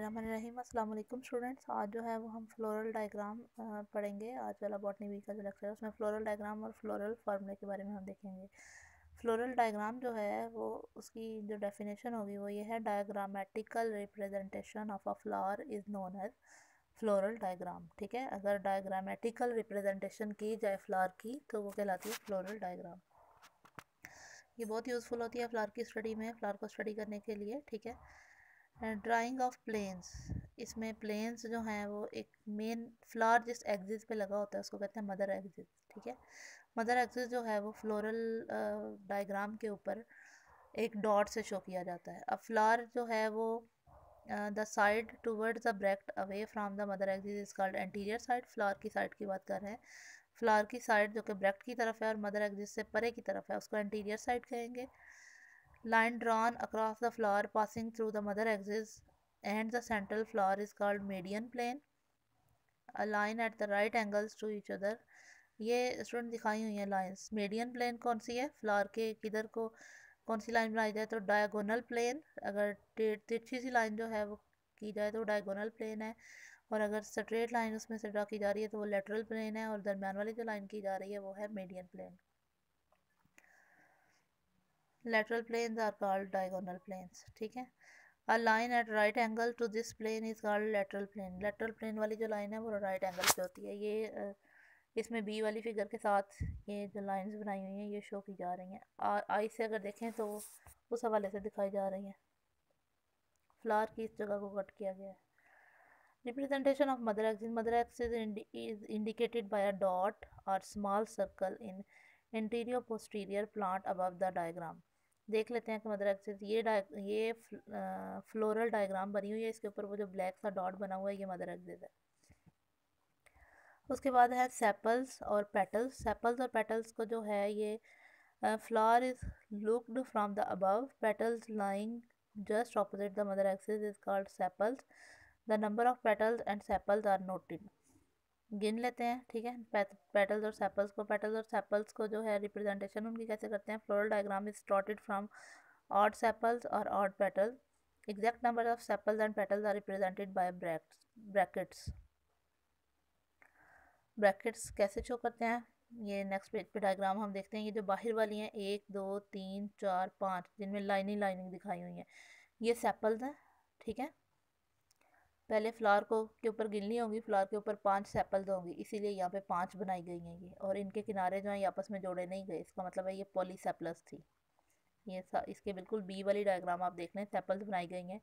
बिस्मिल्लाहिर्रहमानिर्रहीम। अस्सलाम वालेकुम स्टूडेंट्स। आज जो है वो हम फ्लोरल डायग्राम पढ़ेंगे। आज वाला बॉटनी वीक का जो लेक्चर है उसमें फ्लोरल डायग्राम और फ्लोरल फार्मूले के बारे में हम देखेंगे। फ्लोरल डायग्राम जो है वो उसकी जो डेफिनेशन होगी वो ये है, diagrammatical representation of a flower is known as floral diagram. ठीक है, अगर डायग्रामेटिकल रिप्रेजेंटेशन की जाए फ्लावर की तो वो कहलाती है फ्लोरल डायग्राम। ये बहुत यूज़फुल होती है फ्लावर की स्टडी में, फ्लावर को स्टडी करने के लिए। ठीक है, ड्राइंग ऑफ प्लेन्स, इसमें प्लेन्स जो हैं वो एक मेन फ्लावर जिस एक्सिस पे लगा होता है उसको कहते हैं मदर एक्सिस। ठीक है, मदर एक्सिस जो है वो फ्लोरल डायग्राम के ऊपर एक डॉट से शो किया जाता है। अब फ्लावर जो है वो the side towards the Brecht away from the mother axis is called anterior side. Flower की साइड की बात कर रहे हैं। फ्लावर की साइड जो कि ब्रेक्ट की तरफ है और मदर एक्सिस से परे की तरफ है उसको एंटीरियर साइड कहेंगे। Line drawn across the flower passing through the mother axis and the central flower is called median plane. A line at the right angles to each other. ये student दिखाई हुई है लाइंस। मीडियन प्लेन कौन सी है, flower के किधर को कौन सी लाइन बनाई जाए तो डायगोनल प्लेन। अगर तिरछी सी लाइन जो है वो की जाए तो डायगोनल प्लेन है, और अगर स्ट्रेट लाइन उसमें से ड्रा की जा रही है तो वो लेटरल प्लेन है, और दरम्यान वाली जो लाइन की जा रही है वो है median plane. Lateral planes are called diagonal planes। ठीक है, a line at right angle to this plane is called lateral plane। lateral plane वाली जो लाइन है वो राइट एंगल पे होती है। ये इसमें बी वाली फिगर के साथ ये जो लाइंस बनाई हुई हैं ये शो की जा रही हैं। आई से अगर देखें तो उस हवाले से दिखाई जा रही हैं। फ्लावर की इस जगह को कट किया गया है। Representation of mother axis. Mother axis is indicated by a dot or small circle in anterior posterior plant above the diagram। देख लेते हैं कि मदर एक्सिस ये फ्लोरल डायग्राम बनी हुई है, इसके ऊपर वो जो ब्लैक सा डॉट बना हुआ है ये मदर एक्सिस है। उसके बाद है सेपल्स और पेटल्स। सेपल्स और पेटल्स को जो है ये flower is looked from the above, petals lying just opposite the mother axis is called sepals। The number of petals and sepals are noted। गिन लेते हैं। ठीक है, पेटल्स और सेपल्स को। पेटल्स और सेपल्स को जो है रिप्रेजेंटेशन उनकी कैसे करते हैं, floral diagram is plotted from odd sepals और odd petals. Exact number of sepals and petals are represented by brackets. Brackets कैसे शो करते हैं ये नेक्स्ट पेज पे डायग्राम हम देखते हैं। ये जो बाहर वाली हैं 1 2 3 4 5 जिनमें लाइनिंग दिखाई हुई है ये सेपल्स हैं। ठीक है, पहले फ्लावर को के ऊपर गिननी होगी, फ्लावर के ऊपर 5 सेपल्स होंगी, इसीलिए यहाँ पे 5 बनाई गई हैं ये, और इनके किनारे जो है ये आपस में जोड़े नहीं गए, इसका मतलब है ये पॉलीसेपलस थी। ये इसके बिल्कुल बी वाली डायग्राम आप देख लें, सेपल्स बनाई गई हैं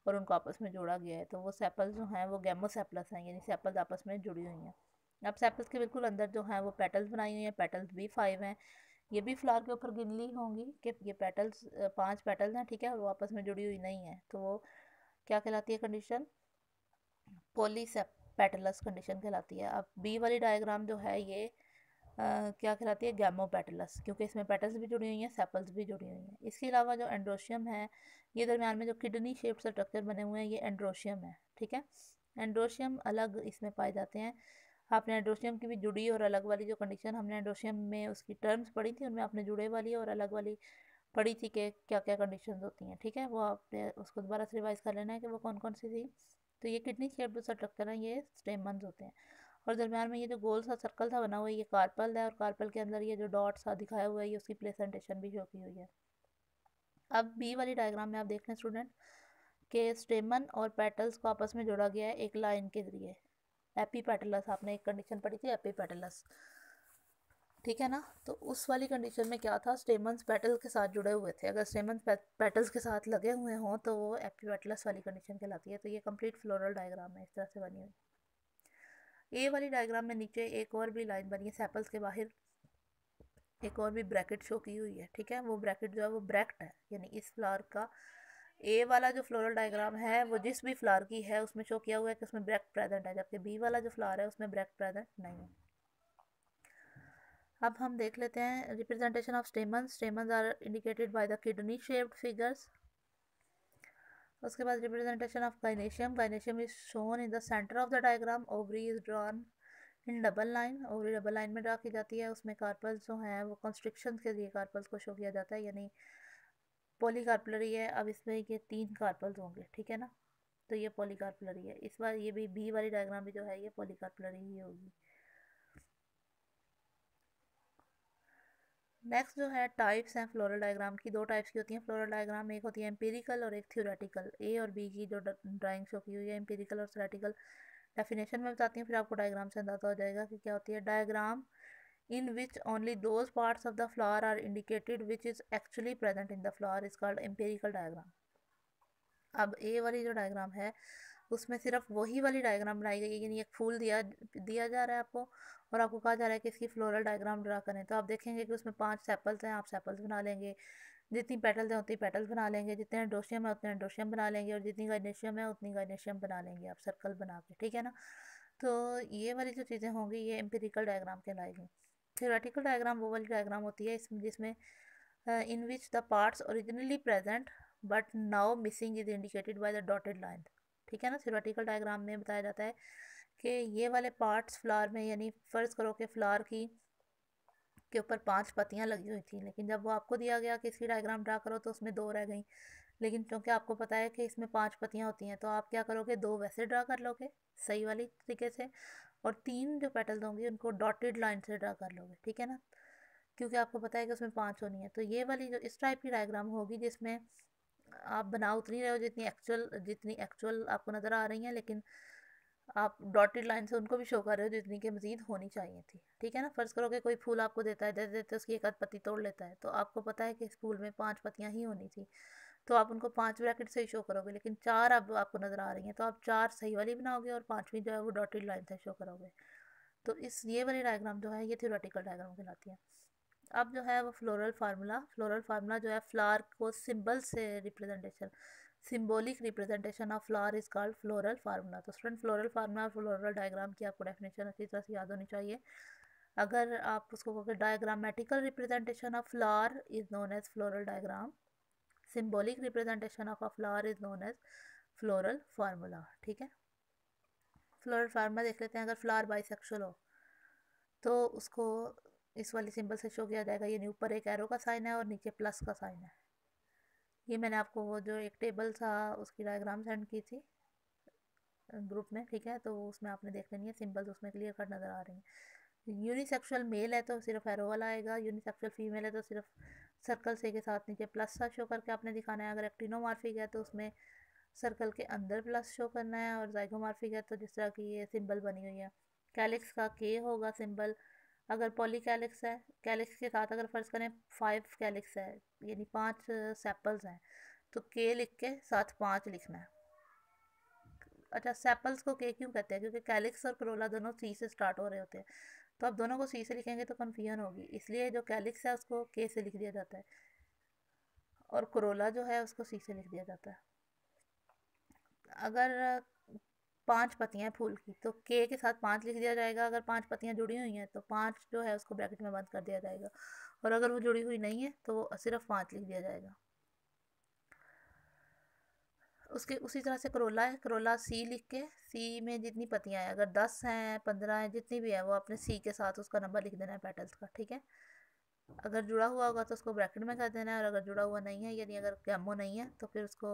और उनको आपस में जोड़ा गया है, तो वो सेपल्स जो हैं वो गैमोसेपलस हैं, यानी सेपल्स आपस में जुड़ी हुई हैं। अब सेपल्स के बिल्कुल अंदर जो हैं वो पेटल्स बनाई हुई हैं, पेटल्स भी 5 हैं। ये भी फ्लावर के ऊपर गिन ली होंगी कि ये पेटल्स 5 पेटल्स हैं। ठीक है, वो आपस में जुड़ी हुई नहीं है, तो वो क्या कहलाती है कंडीशन, पॉलीपेटलस कंडीशन कहलाती है। अब बी वाली डायग्राम जो है ये क्या कहलाती है, गैमोपेटलस, क्योंकि इसमें पेटल्स भी जुड़ी हुई हैं, सेपल्स भी जुड़ी हुई हैं। इसके अलावा जो एंड्रोशियम है, ये दरम्यान में जो किडनी शेप स्ट्रक्चर बने हुए हैं ये एंड्रोशियम है। ठीक है, एंड्रोशियम अलग इसमें पाए जाते हैं। आपने एंड्रोशियम की भी जुड़ी और अलग वाली जो कंडीशन हमने एंड्रोशियम में उसकी टर्म्स पढ़ी थी, उनमें आपने जुड़े वाली और अलग वाली पढ़ी थी कि क्या क्या कंडीशंस होती हैं। ठीक है, वो आपने उसको दोबारा से रिवाइज कर लेना है कि वो कौन कौन सी थी। तो ये किडनी शेप जो स्ट्रक्चर है ये स्टेमन्स होते हैं, और दरम्यान में ये जो गोल सा सर्कल था बना हुआ है ये कार्पल है, और कार्पल के अंदर ये जो डॉट सा दिखाया हुआ है ये उसकी प्लेसेंटेशन भी शो की हुई है। अब बी वाली डायग्राम में आप देख लें स्टूडेंट के स्टेमन और पेटल्स को आपस में जोड़ा गया है एक लाइन के जरिए। एपीपेटलस, आपने एक कंडीशन पढ़ी थी एपीपेटलस। ठीक है ना, तो उस वाली कंडीशन में क्या था, स्टेमन्स पेटल के साथ जुड़े हुए थे। अगर स्टेमन्स पेटल्स के साथ लगे हुए हों तो वो एपीपेटलस वाली कंडीशन कहलाती है। तो ये कंप्लीट फ्लोरल डायग्राम है, इस तरह से बनी हुई। ए वाली डायग्राम में नीचे एक और भी लाइन बनी है, सेपल्स के बाहर एक और भी ब्रैकेट शो की हुई है। ठीक है, वो ब्रैकेट जो है वो ब्रैक्ट है, यानी इस फ्लावर का ए वाला जो फ्लोरल डायग्राम है वो जिस भी फ्लावर की है उसमें शो किया हुआ है कि उसमें ब्रैक्ट प्रेजेंट है, जबकि बी वाला जो फ्लावर है उसमें ब्रैक्ट प्रेजेंट नहीं है। अब हम देख लेते हैं representation of stamens. Stamens are indicated by the kidney shaped figures. उसके बाद representation of gynoecium. Gynoecium is shown in the centre of the diagram. Ovary is drawn in double line. Ovary double line में draw की जाती है, उसमें carpals जो हैं वो कंस्ट्रिक्शन के लिए कार्पल्स को शो किया जाता है, यानी पॉलीकार्पलरी है। अब इसमें ये 3 कार्पल्स होंगे। ठीक है ना, तो ये पॉलीकार्पुलरी है। इस बार ये भी बी वाली डायग्राम भी जो है ये पॉलीकार्पुलरी ही होगी। नेक्स्ट जो है टाइप्स हैं फ्लोरल डायग्राम की, दो टाइप्स की होती हैं फ्लोरल डायग्राम, एक होती है एम्पिरिकल और एक थ्योरेटिकल। ए और बी की जो ड्राइंग शो की हुई है एम्पिरिकल और थ्योरेटिकल, डेफिनेशन में बताती हूँ फिर आपको डायग्राम से अंदाजा हो जाएगा कि क्या होती है। Diagram in which only those parts of the flower are indicated which is actually present in the flower is called empirical diagram। अब ए वाली जो डायग्राम है उसमें सिर्फ वही वाली डायग्राम बनाई गई है, यानी एक फूल दिया दिया जा रहा है आपको और आपको कहा जा रहा है कि इसकी फ्लोरल डायग्राम ड्रा करें। तो आप देखेंगे कि उसमें 5 सेपल्स हैं, आप सेपल्स बना लेंगे, जितनी पेटल्स हैं उतनी पेटल्स बना लेंगे, जितने एंड्रोशियम है उतने एंड्रोशियम बना लेंगे और जितनी गाइनेशियम है उतनी गाइनेशियम बना लेंगे आप सर्कल बना के, ठीक है ना। तो ये वाली जो चीज़ें होंगी ये एम्पिरिकल डायग्राम कहलाएगी। थ्योरेटिकल डायग्राम वो वाली डायग्राम होती है इसमें जिसमें in which the parts originally present but now missing is indicated by the dotted line, ठीक है ना। थ्योरेटिकल डायग्राम में बताया जाता है कि ये वाले पार्ट्स फ्लावर में, यानी फ़र्ज़ करो कि फ्लावर की के ऊपर 5 पत्तियां लगी हुई थी, लेकिन जब वो आपको दिया गया कि इसकी डायग्राम ड्रा करो तो उसमें 2 रह गई। लेकिन क्योंकि आपको पता है कि इसमें 5 पत्तियां होती हैं तो आप क्या करोगे, 2 वैसे ड्रा कर लोगे सही वाली तरीके से और 3 जो पेटल्स होंगी उनको डॉटेड लाइन से ड्रा कर लोगे, ठीक है ना, क्योंकि आपको पता है कि उसमें 5 होनी है। तो ये वाली जो इस टाइप की डायग्राम होगी जिसमें आप बना उतनी रहे हो जितनी एक्चुअल आपको नज़र आ रही हैं, लेकिन आप डॉटेड लाइन से उनको भी शो कर रहे हो जितनी के मजीद होनी चाहिए थी, ठीक है ना। फ़र्ज़ करो कि कोई फूल आपको देता है, देते देते उसकी एक आध पत्ती तोड़ लेता है, तो आपको पता है कि इस फूल में 5 पत्तियां ही होनी थी, तो आप उनको 5 ब्रैकेट से ही शो करोगे, लेकिन 4 अब आपको नज़र आ रही हैं तो आप 4 सही वाली बनाओगे और 5वीं जो है वो डॉटेड लाइन से शो करोगे। तो इस ये वाली डायग्राम जो है ये थ्योरेटिकल डायग्राम कहलाती है। अब जो है वो फ्लोरल फार्मूला जो है फ्लावर को सिंबल से representation, symbolic representation of flower is called floral formula. तो स्टूडेंट फ्लोरल फार्मूला और फ्लोरल डायग्राम की आपको डेफिनेशन अच्छी तरह से याद होनी चाहिए। अगर आप उसको कहोगे diagrammatical representation of flower is known as floral diagram, symbolic representation of a flower is known as floral formula, ठीक है। फ्लोरल फार्मूला देख लेते हैं। अगर फ्लावर बाइसेक्सुअल हो तो उसको इस वाली सिंबल से शो किया जाएगा, यानी ऊपर एक एरो का साइन है और नीचे प्लस का साइन है। ये मैंने आपको वो जो एक टेबल था उसकी डायग्राम सेंड की थी ग्रुप में, ठीक है, तो उसमें आपने देख लेनी है, सिंबल्स उसमें क्लियर कट नज़र आ रही हैं। यूनिसेक्सुअल मेल है तो सिर्फ एरो वाला आएगा, यूनिसेक्सुअल फीमेल है तो सिर्फ सर्कल से के साथ नीचे प्लस सा शो करके आपने दिखाना है। अगर एक्टिनोमॉर्फिक है तो उसमें सर्कल के अंदर प्लस शो करना है, और जाइगोमॉर्फिक है तो जिस तरह की ये सिंबल बनी हुई है, कैलिक्स का के होगा सिंबल। अगर पॉली कैलिक्स है, कैलिक्स के साथ अगर फ़र्ज़ करें 5 कैलिक्स है यानी 5 सेपल्स हैं तो के लिख के साथ 5 लिखना है। अच्छा, सेपल्स को के क्यों कहते हैं, क्योंकि कैलिक्स और करोला दोनों सी से स्टार्ट हो रहे होते हैं, तो आप दोनों को सी से लिखेंगे तो कन्फ्यूजन होगी, इसलिए जो कैलिक्स है उसको के से लिख दिया जाता है और करोला जो है उसको सी से लिख दिया जाता है। अगर 5 पत्तियां फूल की तो के के साथ 5 लिख दिया जाएगा, अगर 5 पत्तियां जुड़ी हुई हैं तो 5 जो है उसको ब्रैकेट में बंद कर दिया जाएगा, और अगर वो जुड़ी हुई नहीं है तो सिर्फ 5 लिख दिया जाएगा। उसके उसी तरह से करोला है, करोला सी लिख के सी में जितनी पत्तियां हैं, अगर 10 हैं 15 हैं जितनी भी है वो अपने सी के साथ उसका नंबर लिख देना है पेटल्स का, ठीक है। अगर जुड़ा हुआ होगा तो उसको ब्रैकेट में कर देना है, और अगर जुड़ा हुआ नहीं है यानी अगर गैमो नहीं है तो फिर उसको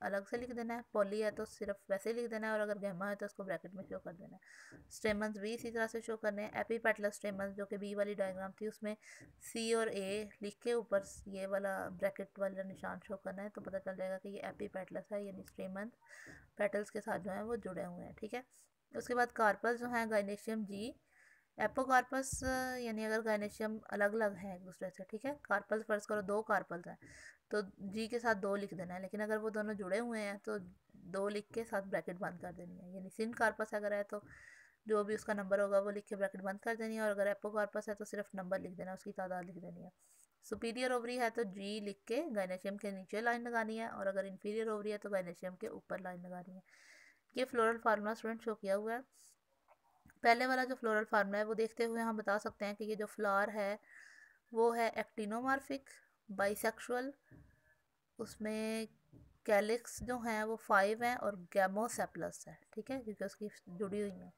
अलग से लिख देना है। पॉली है तो सिर्फ वैसे ही लिख देना है, और अगर गैमा है तो उसको ब्रैकेट में शो कर देना है। स्टेमन्स भी इसी तरह से शो करने हैं। एपीपेटलस स्टेमन्स जो कि बी वाली डायग्राम थी उसमें सी और ए लिख के ऊपर ये वाला ब्रैकेट वाला निशान शो करना है, तो पता चल जाएगा कि ये एपीपेटलस है, यानी स्टेमन पेटल्स के साथ जो है वो जुड़े हुए हैं, ठीक है। उसके बाद कार्पस जो है गाइनेशियम जी, एपोकार्पस यानी अगर गाइनेशियम अलग अलग है एक दूसरे से, ठीक है। कार्पल्स फर्ज करो 2 कार्पल्स हैं तो जी के साथ 2 लिख देना है, लेकिन अगर वो दोनों जुड़े हुए हैं तो 2 लिख के साथ ब्रैकेट बंद कर देनी है, यानी सिन कार्पस अगर है तो जो भी उसका नंबर होगा वो लिख के ब्रैकेट बंद कर देनी है, और अगर एपोकार्पस है तो सिर्फ नंबर लिख देना, उसकी तादाद लिख देनी है। सुपीरियर ओवरी है तो जी लिख के गाइनेशियम के नीचे लाइन लगानी है, और अगर इन्फीरियर ओवरी है तो गाइनेशियम के ऊपर लाइन लगानी है। ये फ्लोरल फार्मूला स्टूडेंट शो किया हुआ है। पहले वाला जो फ्लोरल फार्मूला है वो देखते हुए हम बता सकते हैं कि ये जो फ्लावर है वो है एक्टिनोमॉर्फिक, बाइसेक्सुअल, उसमें कैलिक्स जो हैं वो 5 हैं और गैमोसेप्लस है, ठीक है, क्योंकि उसकी जुड़ी हुई है।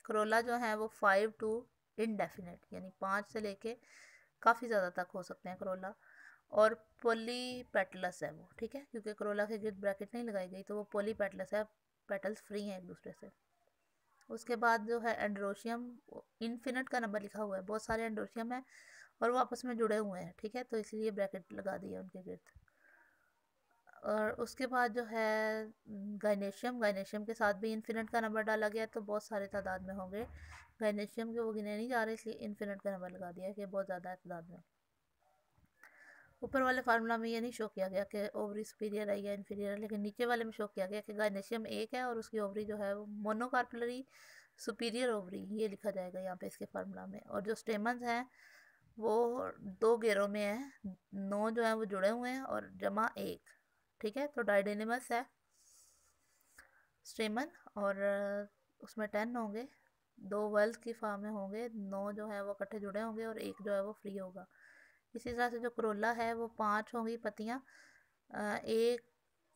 करोला जो है वो 5 to इनडेफिनेट, यानी 5 से लेके काफ़ी ज़्यादा तक हो सकते हैं करोला। और पॉलीपेटलस है वो, ठीक है, क्योंकि करोला के गिर्द ब्रैकेट नहीं लगाई गई तो वो पॉलीपेटलस है, पेटल्स फ्री हैं एक दूसरे से। उसके बाद जो है एंड्रोशियम, इन्फिनिट का नंबर लिखा हुआ है, बहुत सारे एंड्रोशियम है और वो आपस में जुड़े हुए हैं, ठीक है, तो इसलिए ब्रैकेट लगा दिया उनके गिर्द। और उसके बाद जो है गाइनेशियम, गाइनेशियम के साथ भी इन्फिनिट का नंबर डाला गया, तो बहुत सारे तादाद में होंगे गाइनेशियम के, वो गिने नहीं जा रहे इसलिए इन्फिनिट का नंबर लगा दिया कि बहुत ज़्यादा है तादाद में। ऊपर वाले फार्मूला में ये नहीं शो किया गया कि ओवरी सुपीरियर है या इन्फीरियर है, लेकिन नीचे वाले में शो किया गया कि गाइनेशियम एक है और उसकी ओवरी जो है वो मोनोकार्पुलरी सुपीरियर ओवरी, ये लिखा जाएगा यहाँ पे इसके फार्मूला में। और जो स्टेमन्स हैं वो 2 घेरों में है, 9 जो है वो जुड़े हुए हैं और जमा 1, ठीक है, तो डाइडेनिमस है स्टेमन और उसमें 10 होंगे, 2 वेल्स की फॉर्म में होंगे, 9 जो है वो इकट्ठे जुड़े होंगे और 1 जो है वो फ्री होगा। इसी तरह से जो करोला है वो 5 होंगी पत्तियाँ, एक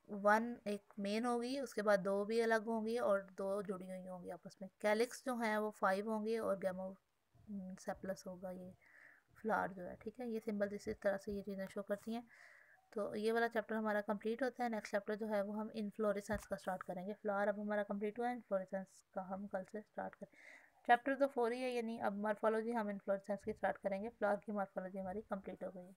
1 एक मेन होगी, उसके बाद 2 भी अलग होंगी और 2 जुड़ी हुई होंगी आपस में। कैलिक्स जो है वो 5 होंगे और गैमो सेप्लस होगा ये फ्लावर जो है, ठीक है। ये सिंबल इसी तरह से ये चीज़ें शो करती हैं। तो ये वाला चैप्टर हमारा कंप्लीट होता है। नेक्स्ट चैप्टर जो है वो हम इनफ्लोरेसेंस का स्टार्ट करेंगे। फ्लावर अब हमारा कंप्लीट हुआ है, इनफ्लोरेसेंस का हम कल से स्टार्ट करें। चैप्टर तो 4 ही है, यानी अब मॉर्फोलॉजी हम इनफ्लोरेसेंस की स्टार्ट करेंगे। फ्लावर की मॉर्फोलॉजी हमारी कंप्लीट हो गई है।